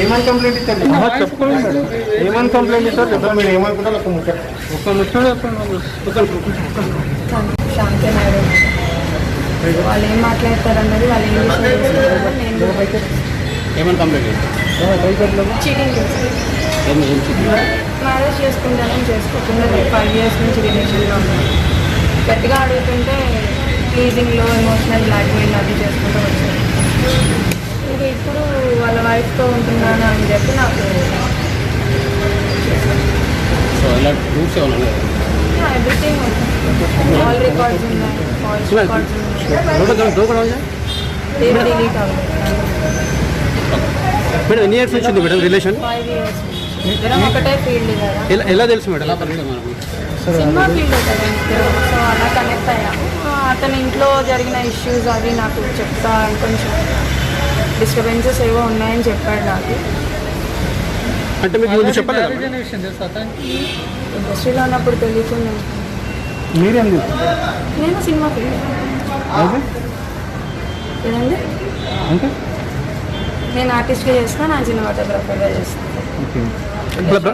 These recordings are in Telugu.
ఏమని కంప్లైంట్ ఇచ్చారు? చెప్పుకోండి సార్, ఏమని కంప్లైంట్ ఇస్తారు చెప్పండి. మీరు ఏమనుకుంటారు ఒక ముచ్చట శాంతి నాయుడు వాళ్ళు ఏం మాట్లాడతారు అన్నది వాళ్ళు ఏమని కంప్లైంట్ చీటింగ్ మ్యారేజ్ చేసుకుంటానని చేసుకోకుండా 5 years నుంచి రిలేషన్లో ఉన్నాను. గట్టిగా అడుగుతుంటే ప్లీజింగ్లో ఎమోషనల్ బ్లాక్మెయిల్ అది చేసుకుంటూ వచ్చాను. ఇంకా ఇప్పుడు వాళ్ళ వైఫ్తో ఉంటున్నాను అని చెప్పి నాకు ఎవ్రీథింగ్ ఆల్ రికార్డ్స్ ఉన్నాయి, వాయిస్ రికార్డ్స్ ఉన్నాయి, ఏం డిలీట్ అవ్వలేదు. మేడం ఎన్ని ఇయర్స్ వచ్చింది మేడం రిలేషన్? 5 years. ఇద్దరం ఒకటే ఫీల్డ్ కదా. ఎలా తెలుసు మేడం? సినిమా ఫీల్డ్ కదా ఇద్దరు, సో అలా కనెక్ట్ అయ్యాము. అతని ఇంట్లో జరిగిన ఇష్యూస్ అవి నాకు చెప్తా కొంచెం డిస్టర్బెన్సెస్ ఏవో ఉన్నాయని చెప్పాడు నాకు. అంటే మీకు చెప్పలేదు ఇండస్ట్రీలో ఉన్నప్పుడు తెలియకుండా. మీరేం నేను సినిమా ఫీల్డ్ ఏదండి, నేను ఆర్టిస్ట్గా చేస్తాను, నా సినిమాటోగ్రాఫర్గా చేస్తాను.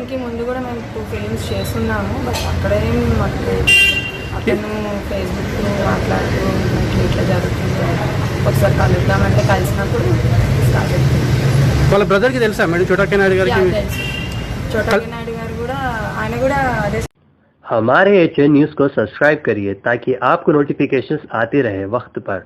కి ముందు కూడా మేము 2 ఫిలిమ్స్ చేస్తున్నాము. బట్ అక్కడేం మాకు అతను ఫేస్బుక్లో మాట్లాడుతూ ఇట్లా జరుగుతుంది, ఒకసారి కలుద్దామంటే కలిసినప్పుడు స్టార్ట్ అవుతుంది. వాళ్ళ బ్రదర్కి తెలుసా మేడం చోటా నాయుడు గారికి? తెలుసు, చోటా నాయుడు గారు కూడా, ఆయన కూడా అదే. हमारे HN न्यूज़ को सब्सक्राइब करिए ताकि आपको नोटिफिकेशंस आते रहे वक्त पर।